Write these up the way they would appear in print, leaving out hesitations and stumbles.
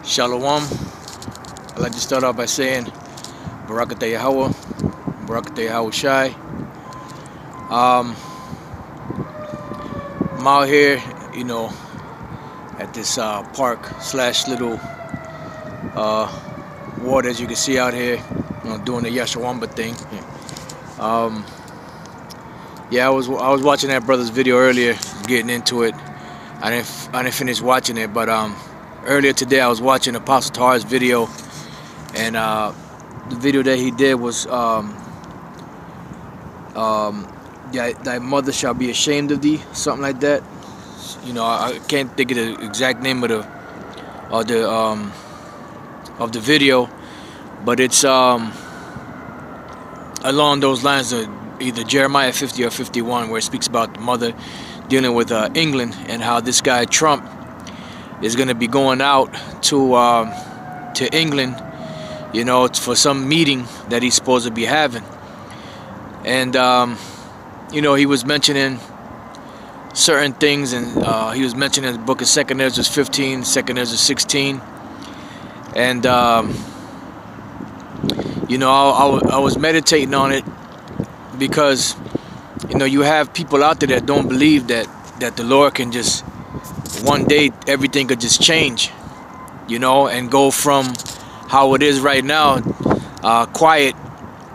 Shalom. I'd like to start off by saying Barakatah Yahweh, Barakatah Yahweh Shai. I'm out here, at this park / little water, as you can see out here, doing the Yashawamba thing. Yeah, I was watching that brother's video earlier, getting into it. I didn't finish watching it, but earlier today I was watching Apostle Tahar's video, and the video that he did was thy mother shall be ashamed of thee, something like that. I can't think of the exact name of the video, but it's along those lines of either Jeremiah 50 or 51, where it speaks about the mother dealing with England, and how this guy Trump is going to be going out to England, for some meeting that he's supposed to be having. And he was mentioning certain things, and he was mentioning the book of 2nd Ezra 15, 2nd Ezra 16, and I was meditating on it, because you have people out there that don't believe that the Lord can just one day everything could just change, and go from how it is right now, quiet,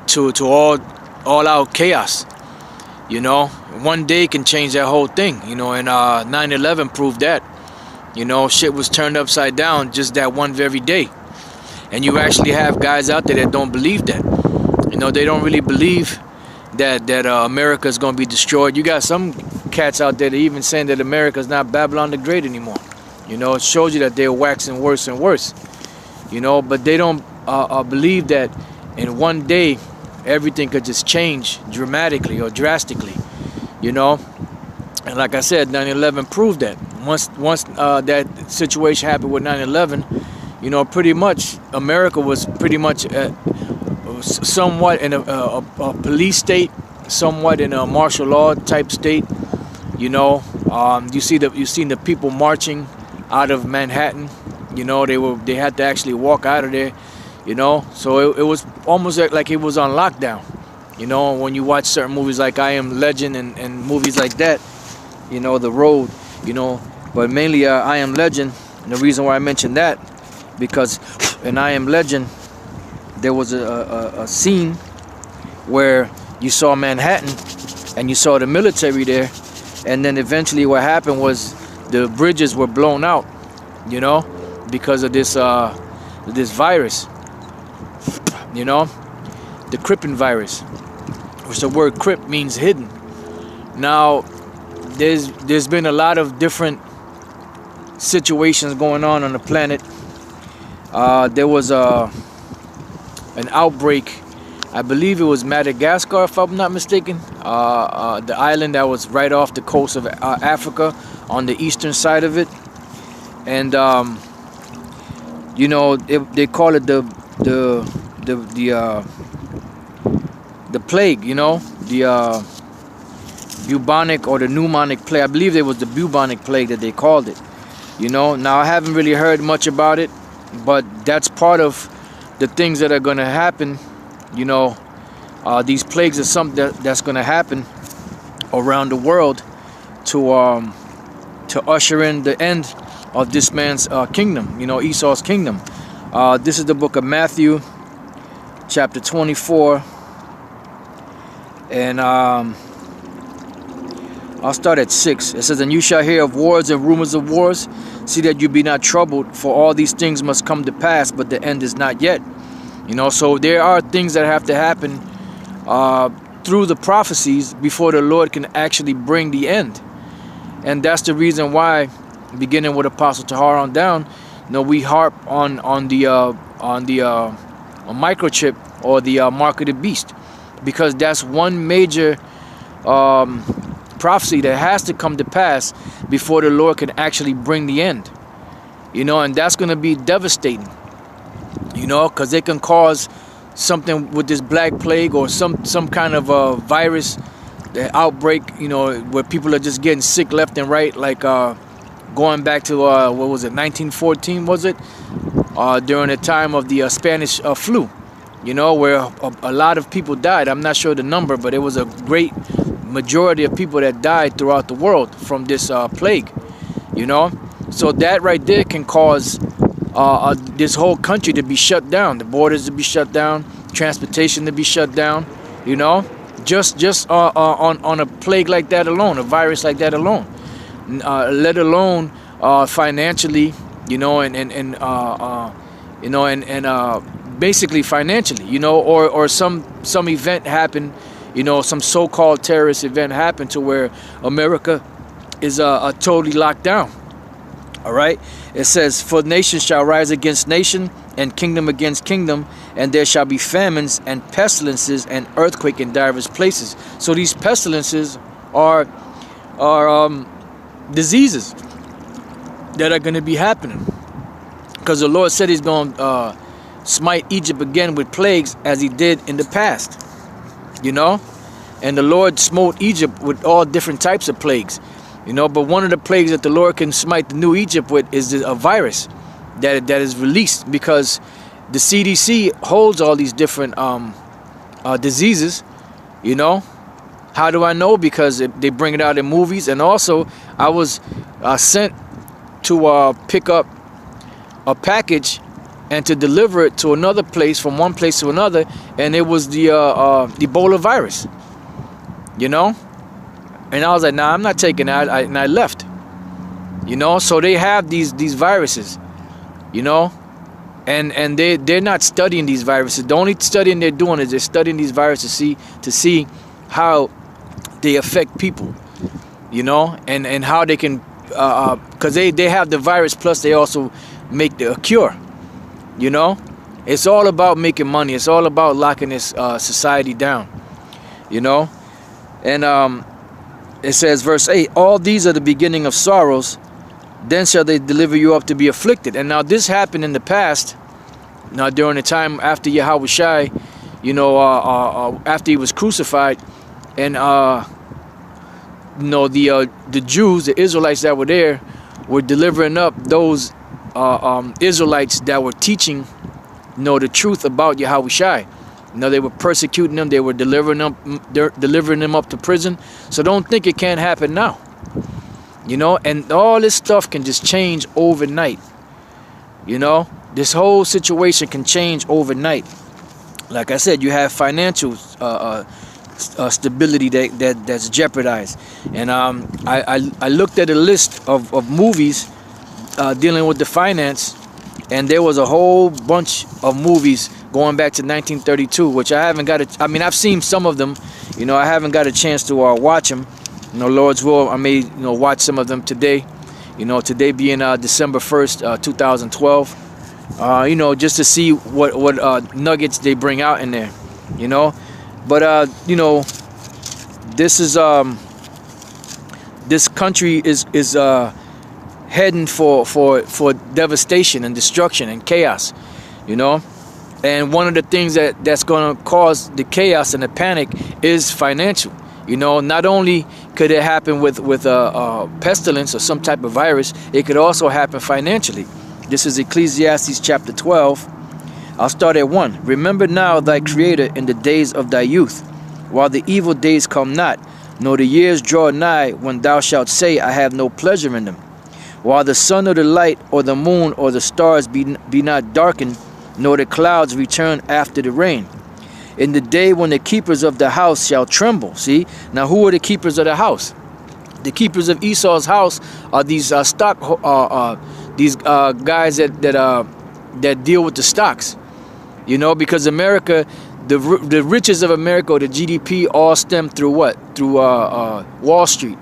to all out chaos. One day can change that whole thing, and 9/11 proved that. Shit was turned upside down just that one very day. And you actually have guys out there that don't believe that. They don't really believe that America is going to be destroyed. You got some cats out there that even saying that America is not Babylon the Great anymore. It shows you that they're waxing worse and worse. But they don't believe that in one day everything could just change dramatically or drastically. And like I said, 9/11 proved that. Once that situation happened with 9/11, pretty much America was pretty much somewhat in a police state, somewhat in a martial law type state. You seen the people marching out of Manhattan. They had to actually walk out of there. So it was almost like it was on lockdown. When you watch certain movies like I Am Legend and movies like that, The Road, but mainly I Am Legend. And the reason why I mentioned that, because in I Am Legend there was a scene where you saw Manhattan and you saw the military there, and then eventually what happened was the bridges were blown out, because of this virus, the Crippen virus, which the word Crip means hidden. Now there's been a lot of different situations going on the planet. There was an outbreak, I believe it was Madagascar, if I'm not mistaken, the island that was right off the coast of Africa, on the eastern side of it. And they call it the plague, the bubonic or the pneumonic plague. I believe it was the bubonic plague that they called it. Now I haven't really heard much about it, but that's part of the things that are going to happen. These plagues are something that's going to happen around the world to usher in the end of this man's kingdom, Esau's kingdom. This is the book of Matthew, chapter 24, and I'll start at 6. It says, "And you shall hear of wars and rumors of wars. See that you be not troubled, for all these things must come to pass, but the end is not yet." So there are things that have to happen through the prophecies before the Lord can actually bring the end. And that's the reason why, beginning with Apostle Tahar on down, we harp on the microchip, or the mark of the beast, because that's one major prophecy that has to come to pass before the Lord can actually bring the end. And that's going to be devastating. Because they can cause something with this black plague, or some kind of a virus, the outbreak, where people are just getting sick left and right, like going back to what was it, 1914 was it, during the time of the Spanish flu, you know, where a lot of people died. I'm not sure the number, but it was a great majority of people that died throughout the world from this plague, you know. So that right there can cause this whole country to be shut down, the borders to be shut down, transportation to be shut down, you know, just on a plague like that alone, a virus like that alone, let alone financially, you know, you know, and basically financially, you know, or some event happened, you know, some so-called terrorist event happened to where America is totally locked down. All right, it says, for nation shall rise against nation, and kingdom against kingdom, and there shall be famines and pestilences and earthquake in divers places. So these pestilences are diseases that are going to be happening, because the Lord said he's going to smite Egypt again with plagues as he did in the past, you know. And the Lord smote Egypt with all different types of plagues, you know. But one of the plagues that the Lord can smite the new Egypt with is a virus that is released, because the CDC holds all these different diseases, you know. How do I know? Because they bring it out in movies. And also I was sent to pick up a package and to deliver it to another place, from one place to another, and it was the Ebola virus, you know. And I was like, nah, I'm not taking that, and I left, you know. So they have these viruses, you know, and they're not studying these viruses. The only studying they're doing is they're studying these viruses to see how they affect people, you know, and how they can, because they have the virus, plus they also make a cure, you know. It's all about making money. It's all about locking this society down, you know. And it says, verse 8, all these are the beginning of sorrows, then shall they deliver you up to be afflicted. And now this happened in the past, now during the time after Yahushua, you know, after he was crucified. And you know, the Jews, the Israelites that were there, were delivering up those Israelites that were teaching, you know, the truth about Yahushua. You know, they were persecuting them. They were delivering them up to prison. So don't think it can't happen now. You know, and all this stuff can just change overnight. You know, this whole situation can change overnight. Like I said, you have financial stability that's jeopardized. And I looked at a list of movies dealing with the finance, and there was a whole bunch of movies going back to 1932, which I haven't got I mean, I've seen some of them, you know. I haven't got a chance to watch them, you know. Lord's will, I may, you know, watch some of them today, you know, today being December 1st, 2012, you know, just to see what nuggets they bring out in there, you know. But you know, this is this country is heading for devastation and destruction and chaos, you know. And one of the things that's going to cause the chaos and the panic is financial. You know, not only could it happen with a pestilence or some type of virus, it could also happen financially. This is Ecclesiastes chapter 12. I'll start at 1. Remember now thy Creator in the days of thy youth, while the evil days come not, nor the years draw nigh, when thou shalt say, I have no pleasure in them. While the sun or the light or the moon or the stars be not darkened, nor the clouds return after the rain. In the day when the keepers of the house shall tremble. See, now who are the keepers of the house? The keepers of Esau's house are these guys that deal with the stocks. You know, because America, the riches of America, or the GDP, all stem through what? Through Wall Street.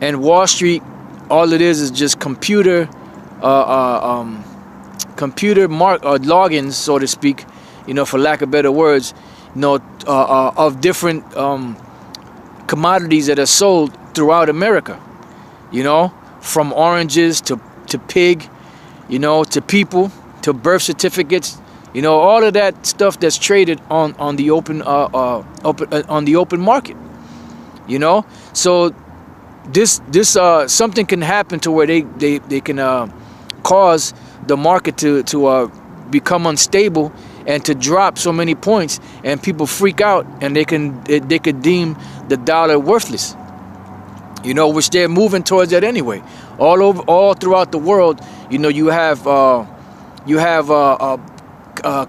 And Wall Street, all it is just computer logins, so to speak, you know, for lack of better words, you know, of different commodities that are sold throughout America, you know, from oranges to pig, you know, to people, to birth certificates, you know, all of that stuff that's traded on the open market, you know. So this something can happen to where they can cause the market to become unstable and to drop so many points, and people freak out, and they could deem the dollar worthless. You know, which they're moving towards that anyway. All throughout the world, you know, you have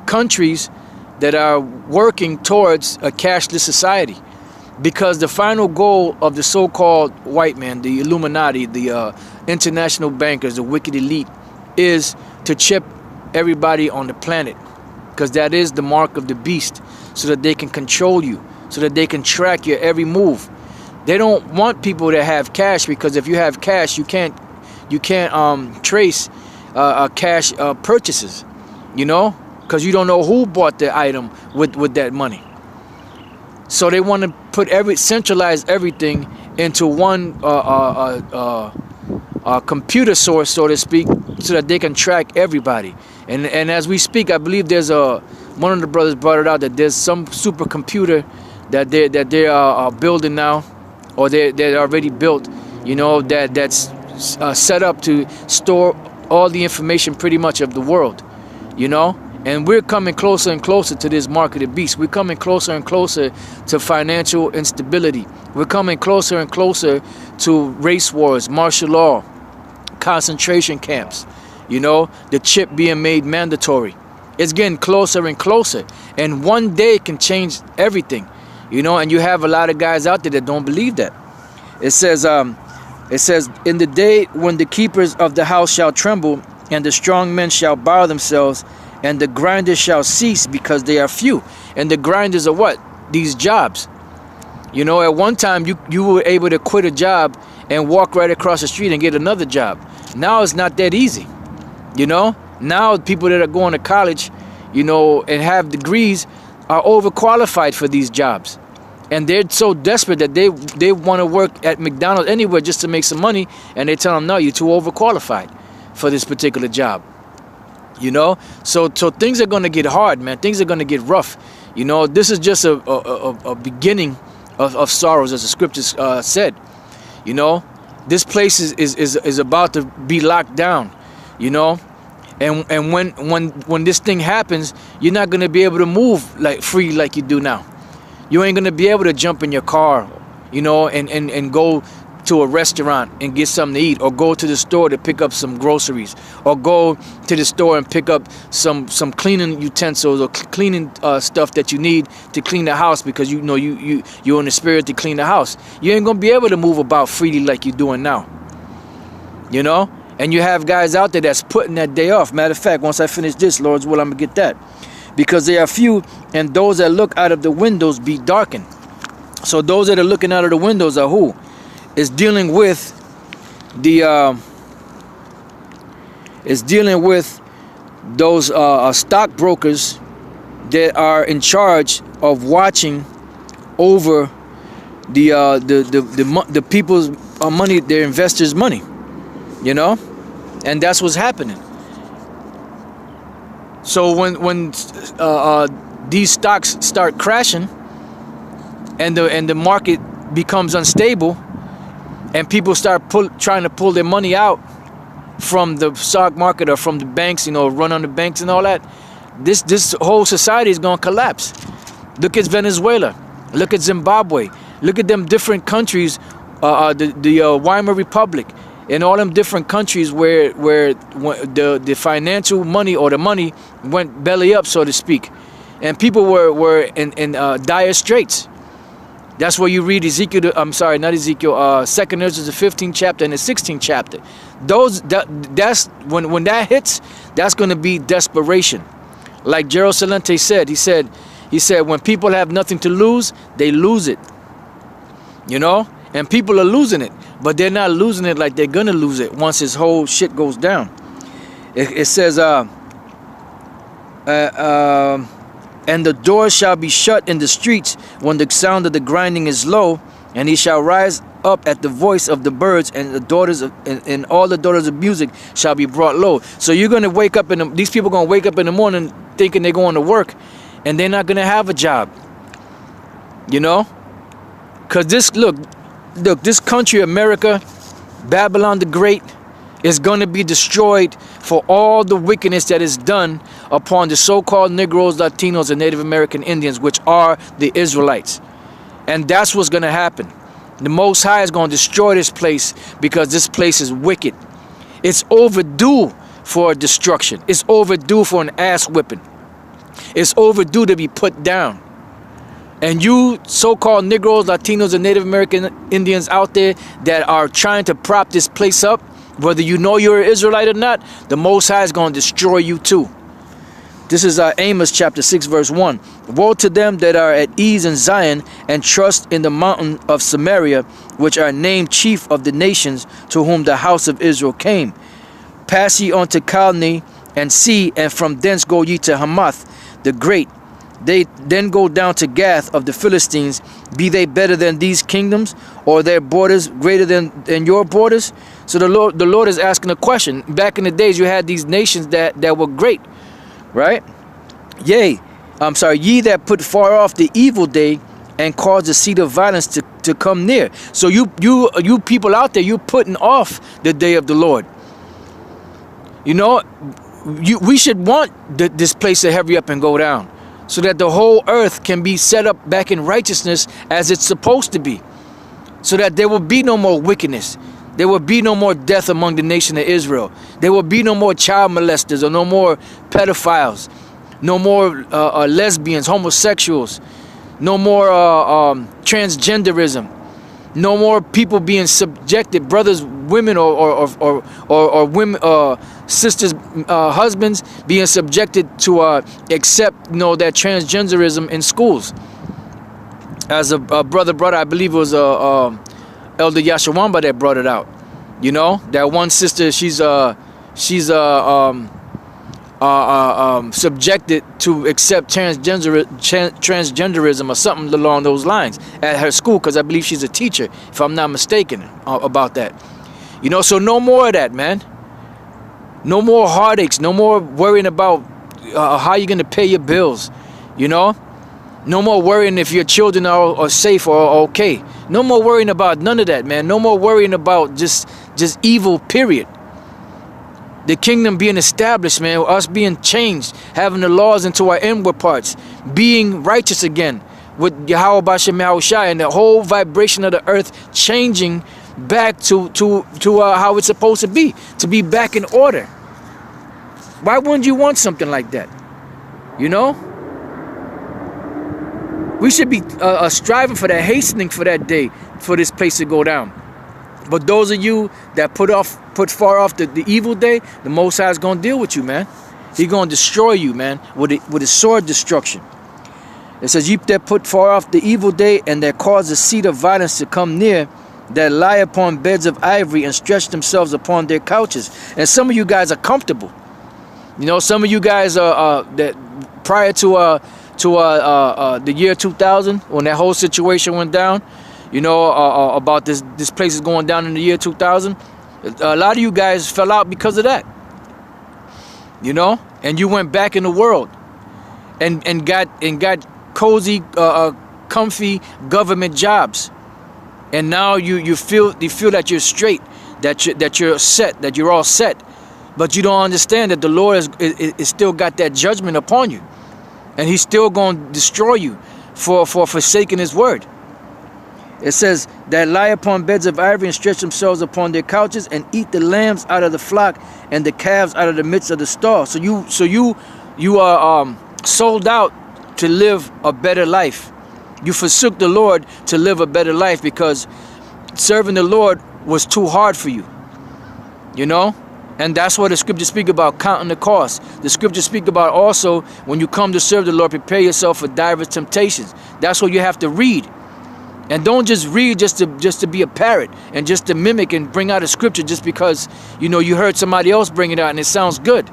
countries that are working towards a cashless society, because the final goal of the so-called white man, the Illuminati, the international bankers, the wicked elite, is to chip everybody on the planet, because that is the mark of the beast, so that they can control you, so that they can track your every move. They don't want people to have cash, because if you have cash, you can't trace cash purchases, you know, because you don't know who bought the item with that money. So they want to centralize everything into one computer source, so to speak, so that they can track everybody. And as we speak, I believe there's one of the brothers brought it out, that there's some supercomputer that they are building now, or they're already built, you know, that's set up to store all the information pretty much of the world, you know. And we're coming closer and closer to this mark of the beast. We're coming closer and closer to financial instability. We're coming closer and closer to race wars, martial law, concentration camps, you know, the chip being made mandatory. It's getting closer and closer. And one day can change everything, you know, and you have a lot of guys out there that don't believe that. It says, in the day when the keepers of the house shall tremble, and the strong men shall bow themselves, and the grinders shall cease, because they are few. And the grinders are what? These jobs. You know, at one time you were able to quit a job and walk right across the street and get another job. Now it's not that easy. You know, now people that are going to college, you know, and have degrees are overqualified for these jobs. And they're so desperate that they want to work at McDonald's anywhere just to make some money, and they tell them, no, you're too overqualified for this particular job. You know, so things are going to get hard, man. Things are going to get rough. You know, this is just a beginning of sorrows, as the scriptures said. You know, this place is about to be locked down. You know, and when this thing happens, you're not going to be able to move like free like you do now. You ain't going to be able to jump in your car, you know, and go to a restaurant and get something to eat, or go to the store to pick up some groceries, or go to the store and pick up some cleaning utensils or cleaning stuff that you need to clean the house, because you know you're in the spirit to clean the house. You ain't gonna be able to move about freely like you're doing now, you know. And you have guys out there that's putting that day off. Matter of fact, once I finish this, Lord's will, I'm gonna get that, because they are few, and those that look out of the windows be darkened. So those that are looking out of the windows are who? Is dealing with those stockbrokers that are in charge of watching over the people's money, their investors' money, you know, and that's what's happening. So when these stocks start crashing, and the market becomes unstable, and people start trying to pull their money out from the stock market or from the banks, you know, run on the banks and all that, this whole society is going to collapse. Look at Venezuela. Look at Zimbabwe. Look at them different countries, the Weimar Republic, and all them different countries where the financial money, or the money, went belly up, so to speak, and people were in dire straits. That's where you read Ezekiel, I'm sorry, not Ezekiel, 2 Ezra, the 15th chapter and the 16th chapter. That's when that hits, that's going to be desperation. Like Gerald Celente said, he said, when people have nothing to lose, they lose it. You know? And people are losing it, but they're not losing it like they're going to lose it once this whole shit goes down. It says, and the doors shall be shut in the streets when the sound of the grinding is low, and he shall rise up at the voice of the birds, and the daughters of, and all the daughters of music shall be brought low. So you're gonna wake up these people are gonna wake up in the morning thinking they're going to work, and they're not gonna have a job. You know, cause look, look, this country, America, Babylon the Great, is going to be destroyed for all the wickedness that is done upon the so-called Negroes, Latinos, and Native American Indians, which are the Israelites. And that's what's going to happen. The Most High is going to destroy this place because this place is wicked. It's overdue for destruction. It's overdue for an ass whipping. It's overdue to be put down. And you so-called Negroes, Latinos, and Native American Indians out there that are trying to prop this place up, whether you know you're an Israelite or not, the Most High is going to destroy you too. This is Amos chapter 6 verse 1. Woe to them that are at ease in Zion and trust in the mountain of Samaria, which are named chief of the nations, to whom the house of Israel came. Pass ye on to Calne and see, and from thence go ye to Hamath the great. They then go down to Gath of the Philistines. Be they better than these kingdoms, or their borders greater than your borders? So the Lord is asking a question. Back in the days, you had these nations that were great, right? Ye that put far off the evil day and cause the seat of violence to come near. So you people out there, you putting off the day of the Lord. You know, we should want this place to hurry up and go down, so that the whole earth can be set up back in righteousness as it's supposed to be, so that there will be no more wickedness. There will be no more death among the nation of Israel. There will be no more child molesters, or no more pedophiles, no more lesbians, homosexuals, no more transgenderism, no more people being subjected, brothers, women, or women, sisters, husbands being subjected to accept, that transgenderism in schools. As a brother brought it, I believe it was Elder Yashawamba that brought it out. You know, that one sister, she's subjected to accept transgenderism or something along those lines at her school, because I believe she's a teacher, if I'm not mistaken about that. You know, so no more of that, man. No more heartaches. No more worrying about how you're going to pay your bills. You know, no more worrying if your children are safe or okay. No more worrying about none of that, man. No more worrying about just evil, period. The kingdom being established, man, us being changed, having the laws into our inward parts, being righteous again with Yahweh Bashem Yahushai, and the whole vibration of the earth changing back to how it's supposed to be back in order. Why wouldn't you want something like that? You know? We should be striving for that, hastening for that day, for this place to go down. But those of you that put far off the evil day, the Most High is going to deal with you, man. He's going to destroy you, man, with his sword destruction. It says, ye that put far off the evil day, and that cause the seat of violence to come near, that lie upon beds of ivory and stretch themselves upon their couches. And some of you guys are comfortable. You know, some of you guys are that prior to the year 2000, when that whole situation went down, you know, about this place is going down in the year 2000. A lot of you guys fell out because of that. You know, and you went back in the world and got cozy, comfy government jobs. And now you feel that you're straight, that you're set, that you're all set. But you don't understand that the Lord is still got that judgment upon you. And he's still going to destroy you for forsaking his word. It says, that lie upon beds of ivory and stretch themselves upon their couches, and eat the lambs out of the flock and the calves out of the midst of the stall. So you are sold out to live a better life. You forsook the Lord to live a better life because serving the Lord was too hard for you. You know? And that's what the scriptures speak about, counting the cost. The scriptures speak about also, when you come to serve the Lord, prepare yourself for diverse temptations. That's what you have to read. And don't just read just to be a parrot and just to mimic and bring out a scripture just because, you know, you heard somebody else bring it out and it sounds good.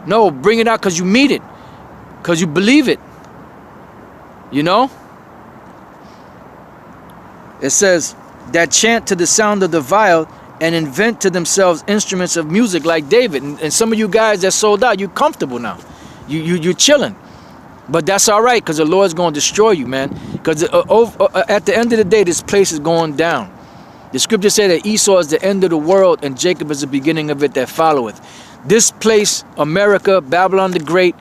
No, bring it out because you mean it, because you believe it. You know? It says, that chant to the sound of the viol and invent to themselves instruments of music like David. And some of you guys that sold out, you're comfortable now. You're chilling. But that's all right, because the Lord's going to destroy you, man. Because at the end of the day, this place is going down. The scripture said that Esau is the end of the world and Jacob is the beginning of it that followeth. This place, America, Babylon the Great,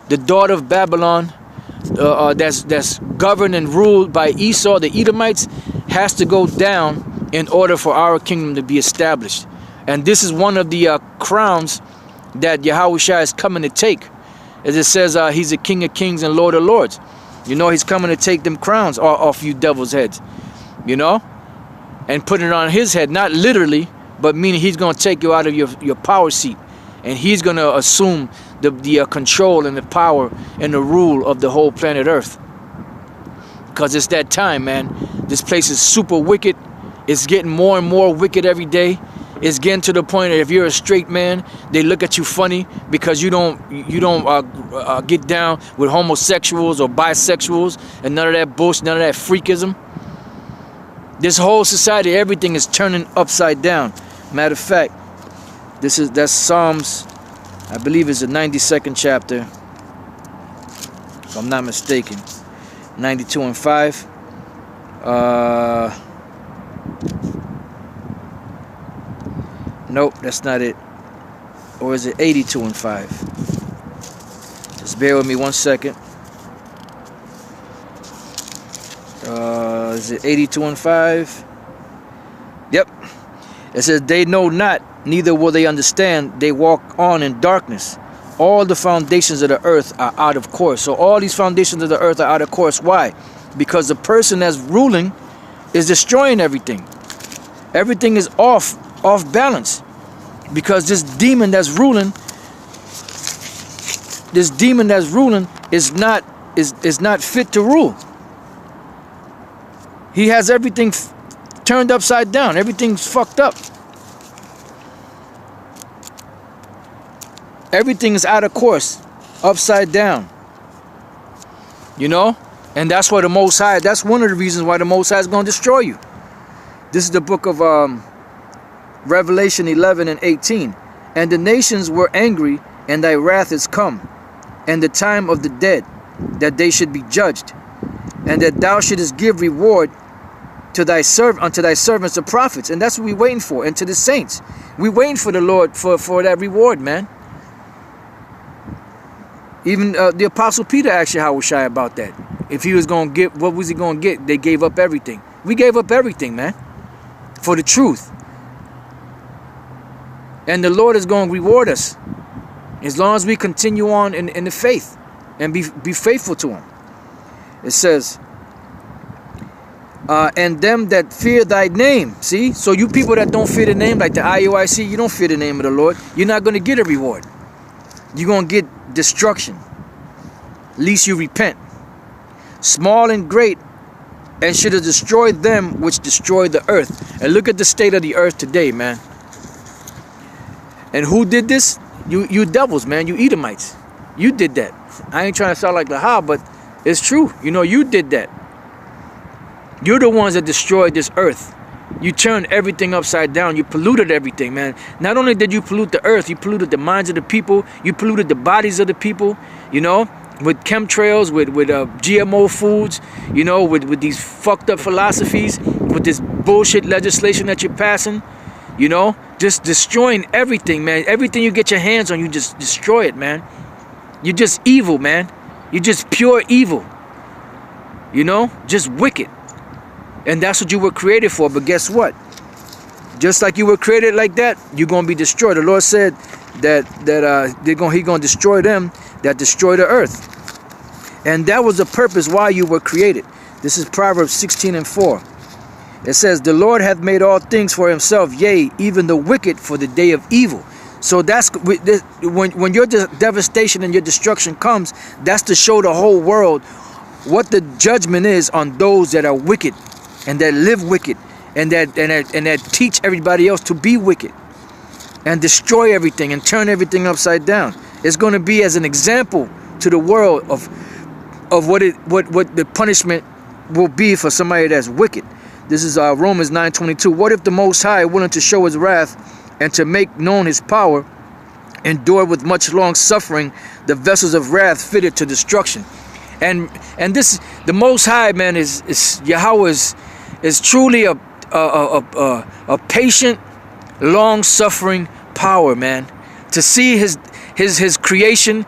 the daughter of Babylon, that's governed and ruled by Esau, the Edomites, has to go down in order for our kingdom to be established. And this is one of the crowns that Yahushua is coming to take. As it says, he's the King of Kings and Lord of Lords. You know, he's coming to take them crowns off you devils' heads. You know? And put it on his head, not literally, but meaning he's going to take you out of your power seat. And he's going to assume the control and the power and the rule of the whole planet Earth. Because it's that time, man. This place is super wicked. It's getting more and more wicked every day. It's getting to the point that if you're a straight man, they look at you funny because you don't get down with homosexuals or bisexuals and none of that bullshit, none of that freakism. This whole society, everything is turning upside down. Matter of fact, that's Psalms, I believe it's the 92nd chapter, if I'm not mistaken. 92 and 5. Nope, that's not it. Or is it 82 and 5? Just bear with me 1 second. Is it 82 and 5? Yep. It says, they know not, neither will they understand. They walk on in darkness. All the foundations of the earth are out of course. So all these foundations of the earth are out of course. Why? Because the person that's ruling is destroying everything. Everything is off balance. Because this demon that's ruling is not fit to rule. He has everything turned upside down. Everything's fucked up. Everything is out of course, upside down. You know? And that's why the Most High, that's one of the reasons why the Most High is going to destroy you. This is the book of Revelation 11 and 18. And the nations were angry, and thy wrath is come, and the time of the dead, that they should be judged, and that thou shouldest give reward to unto thy servants the prophets. And that's what we're waiting for, and to the saints. We're waiting for the Lord for that reward, man. Even the Apostle Peter asked Yahushua about that. If he was going to get, what was he going to get? They gave up everything. We gave up everything, man, for the truth. And the Lord is going to reward us as long as we continue on in the faith and be faithful to him. It says, and them that fear thy name. See? So you people that don't fear the name, like the IUIC, you don't fear the name of the Lord. You're not going to get a reward. You're going to get destruction. Least you repent. Small and great, and should have destroyed them which destroyed the earth. And look at the state of the earth today, man. And who did this? You devils, man. You Edomites. You did that. I ain't trying to sound like Lahab, but it's true. You know, you did that. You're the ones that destroyed this earth. You turned everything upside down. You polluted everything, man. Not only did you pollute the earth, you polluted the minds of the people. You polluted the bodies of the people, you know, with chemtrails, with GMO foods, you know, with these fucked up philosophies, with this bullshit legislation that you're passing, you know, just destroying everything, man. Everything you get your hands on, you just destroy it, man. You're just evil, man. You're just pure evil, you know, just wicked. And that's what you were created for. But guess what? Just like you were created like that, you're going to be destroyed. The Lord said that He's going to destroy them that destroy the earth. And that was the purpose why you were created. This is Proverbs 16 and 4. It says, the Lord hath made all things for himself, yea, even the wicked for the day of evil. So that's when your devastation and your destruction comes, that's to show the whole world what the judgment is on those that are wicked and that live wicked and that teach everybody else to be wicked and destroy everything and turn everything upside down. It's going to be as an example to the world of what the punishment will be for somebody that's wicked. This is Romans 9:22. What if the Most High, willing to show his wrath and to make known his power, endure with much long suffering the vessels of wrath fitted to destruction? And this, the Most High, man, is Yahweh is truly a patient, long-suffering power, man. To see his creation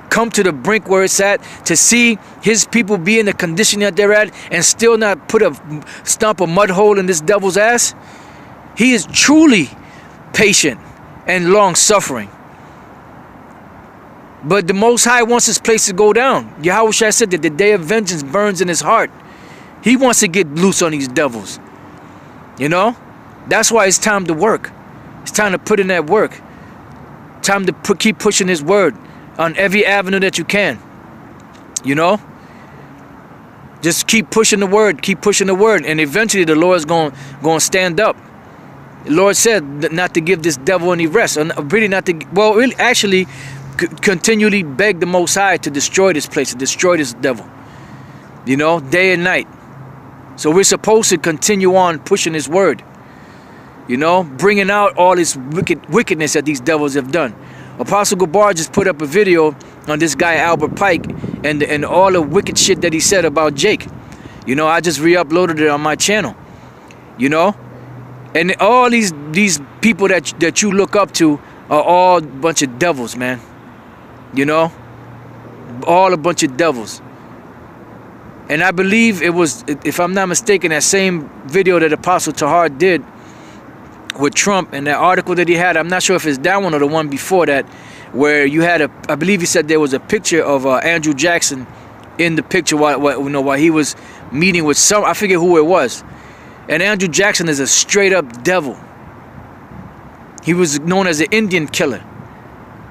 come to the brink where it's at, to see his people be in the condition that they're at and still not stomp a mud hole in this devil's ass. He is truly patient and long-suffering. But the Most High wants this place to go down. Yahweh Shai said that the day of vengeance burns in his heart. He wants to get loose on these devils. You know? That's why it's time to work. It's time to put in that work. Time to keep pushing his word on every avenue that you can. You know? Just keep pushing the word. Keep pushing the word. And eventually the Lord's going to stand up. The Lord said not to give this devil any rest. Really not to... Well, really, actually... continually beg the Most High to destroy this place, to destroy this devil, you know, day and night. So we're supposed to continue on pushing his word, you know, bringing out all this wickedness that these devils have done. Apostle Gabar just put up a video on this guy Albert Pike and all the wicked shit that he said about Jake. You know, I just re-uploaded it on my channel, you know, and all these people that you look up to are all a bunch of devils, man. You know, all a bunch of devils. And I believe it was, if I'm not mistaken, that same video that Apostle Tahar did with Trump and that article that he had, I'm not sure if it's that one or the one before that, where you had I believe he said there was a picture of Andrew Jackson in the picture while he was meeting with I forget who it was. And Andrew Jackson is a straight up devil. He was known as the Indian killer.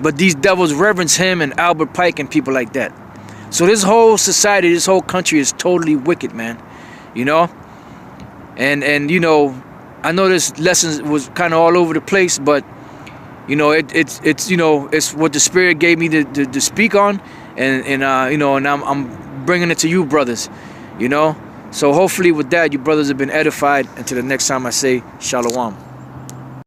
But these devils reverence him and Albert Pike and people like that. So this whole society, this whole country is totally wicked, man. You know? And you know, I know this lesson was kind of all over the place, but you know, it's you know, it's what the Spirit gave me to speak on, and you know, and I'm bringing it to you, brothers. You know? So hopefully with that, you brothers have been edified. Until the next time I say Shalom.